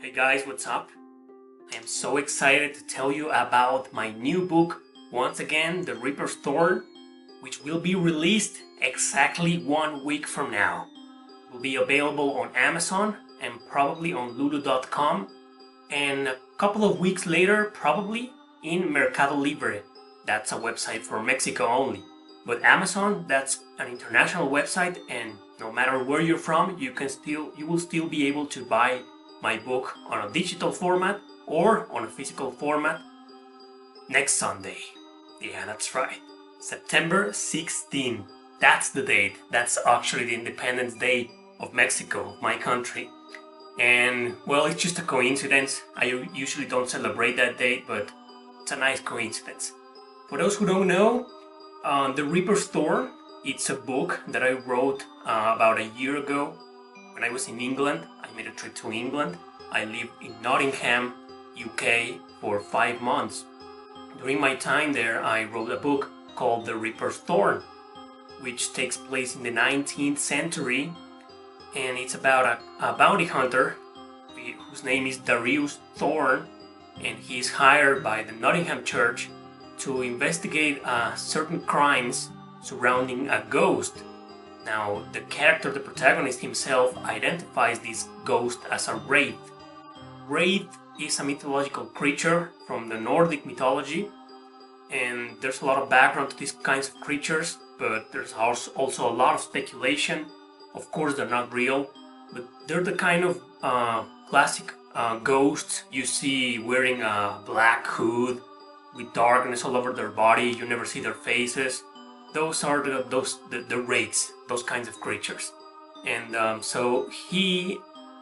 Hey guys, what's up? I am so excited to tell you about my new book, once again, The Reaper's Thorn, which will be released exactly 1 week from now. It will be available on Amazon and probably on lulu.com, and a couple of weeks later, probably in Mercado Libre. That's a website for Mexico only. But Amazon, that's an international website, and no matter where you're from, you will still be able to buy my book on a digital format or on a physical format next Sunday. Yeah, that's right. September 16. That's the date. That's actually the Independence Day of Mexico, my country. And well, it's just a coincidence. I usually don't celebrate that date, but it's a nice coincidence. For those who don't know, The Reaper's Thorn, it's a book that I wrote about a year ago when I was in England. I made a trip to England. I lived in Nottingham, UK for 5 months. During my time there, I wrote a book called The Reaper's Thorn, which takes place in the 19th century, and it's about a bounty hunter whose name is Darius Thorn, and he is hired by the Nottingham Church to investigate certain crimes surrounding a ghost. Now, the character, the protagonist himself, identifies this ghost as a wraith. Wraith is a mythological creature from the Nordic mythology, and there's a lot of background to these kinds of creatures, but there's also a lot of speculation. Of course, they're not real, but they're the kind of classic ghosts you see wearing a black hood with darkness all over their body. You never see their faces. Those are the wraiths, those kinds of creatures. And so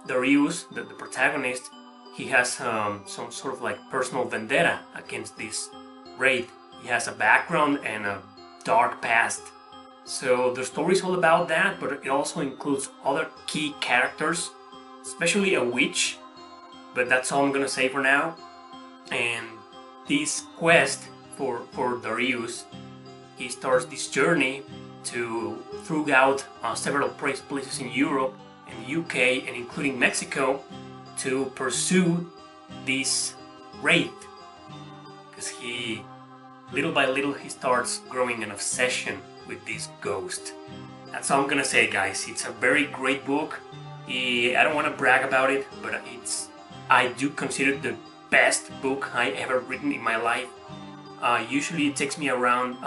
Darius, the protagonist, he has some sort of like personal vendetta against this wraith. He has a background and a dark past. So the story is all about that, but it also includes other key characters, especially a witch, but that's all I'm gonna say for now. And this quest for Darius, he starts this journey throughout several places in Europe and the UK and including Mexico to pursue this wraith, because little by little he starts growing an obsession with this ghost. That's all I'm gonna say, guys. It's a very great book. I don't want to brag about it, but I do consider it the best book I ever written in my life. Usually it takes me around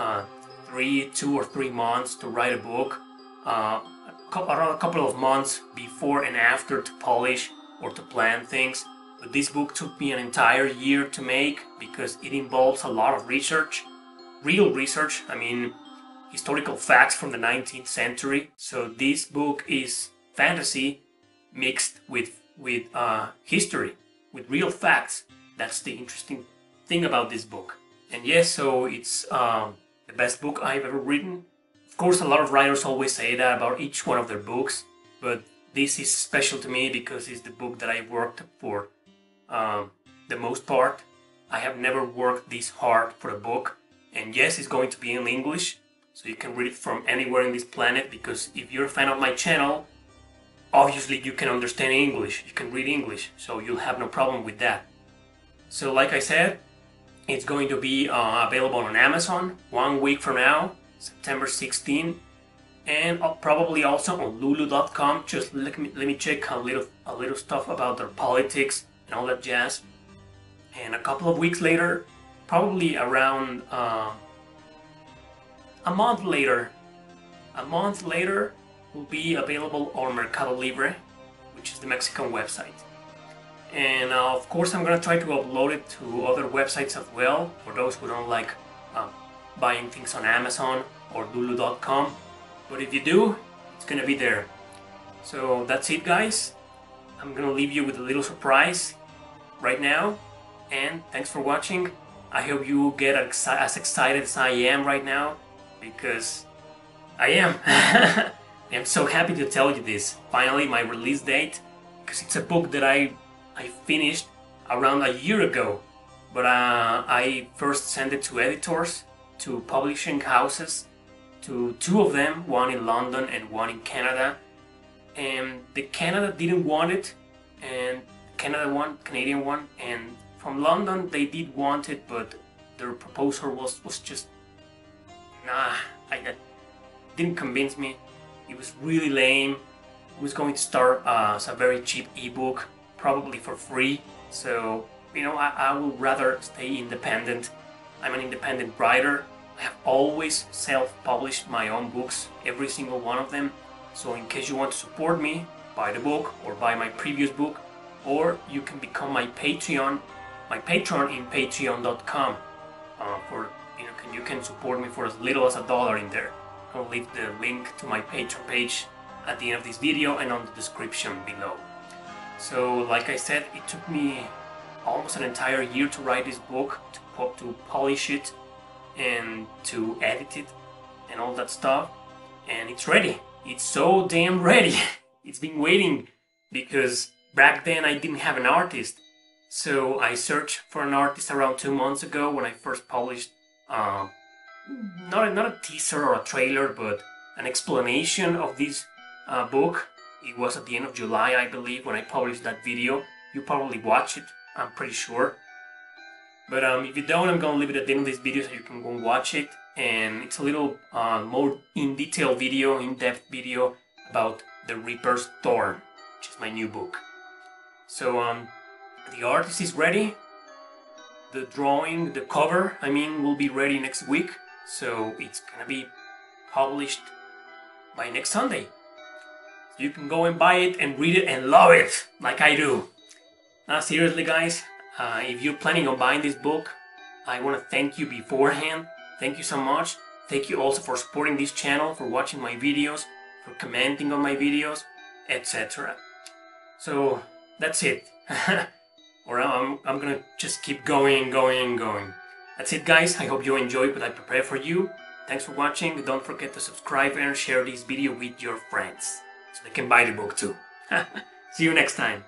2 or 3 months to write a book, around a couple of months before and after to polish or to plan things. But this book took me an entire year to make because it involves a lot of research, real research. I mean, historical facts from the 19th century. So this book is fantasy mixed with history, with real facts. That's the interesting thing about this book. And yes, so it's the best book I've ever written. Of course, a lot of writers always say that about each one of their books, but this is special to me because it's the book that I worked for the most part. I have never worked this hard for a book. And yes, it's going to be in English, so you can read it from anywhere in this planet, because if you're a fan of my channel, obviously you can understand English, you can read English, so you'll have no problem with that. So like I said, it's going to be available on Amazon 1 week from now, September 16, and probably also on lulu.com. Just let me check a little stuff about their politics and all that jazz. And a couple of weeks later, probably around a month later, will be available on Mercado Libre, which is the Mexican website. And of course, I'm gonna try to upload it to other websites as well, for those who don't like buying things on Amazon or lulu.com. But if you do, it's gonna be there. So that's it, guys. I'm gonna leave you with a little surprise right now. And thanks for watching. I hope you get as excited as I am right now, because I am. I'm so happy to tell you this. Finally, my release date, because it's a book that I finished around a year ago. But I first sent it to editors, to publishing houses, to 2 of them, one in London and one in Canada. And the Canada didn't want it, and Canadian one, and from London they did want it, but their proposal was just nah. That didn't convince me. It was really lame. It was going to start as a very cheap ebook, probably for free. So you know, I would rather stay independent. I'm an independent writer. I have always self-published my own books, every single one of them. So in case you want to support me, buy the book or buy my previous book, or you can become my patron in patreon.com. You can support me for as little as $1 in there. I'll leave the link to my Patreon page at the end of this video and on the description below. So like I said, it took me almost an entire year to write this book, to polish it and to edit it and all that stuff, and it's ready. It's so damn ready. It's been waiting because back then I didn't have an artist, so I searched for an artist around 2 months ago when I first published not a teaser or a trailer, but an explanation of this book. It was at the end of July, I believe, when I published that video. You probably watched it, I'm pretty sure. But if you don't, I'm gonna leave it at the end of this video so you can go and watch it. And it's a little more in-detail video, in-depth video about the Reaper's Thorn, which is my new book. So the artist is ready. The drawing, the cover, will be ready next week. So it's gonna be published by next Sunday. So you can go and buy it and read it and love it, like I do. Now seriously guys, if you're planning on buying this book, I want to thank you beforehand. Thank you so much. Thank you also for supporting this channel, for watching my videos, for commenting on my videos, etc. So that's it. Or I'm gonna just keep going. That's it guys, I hope you enjoyed what I prepared for you. Thanks for watching. Don't forget to subscribe and share this video with your friends so they can buy the book too. See you next time.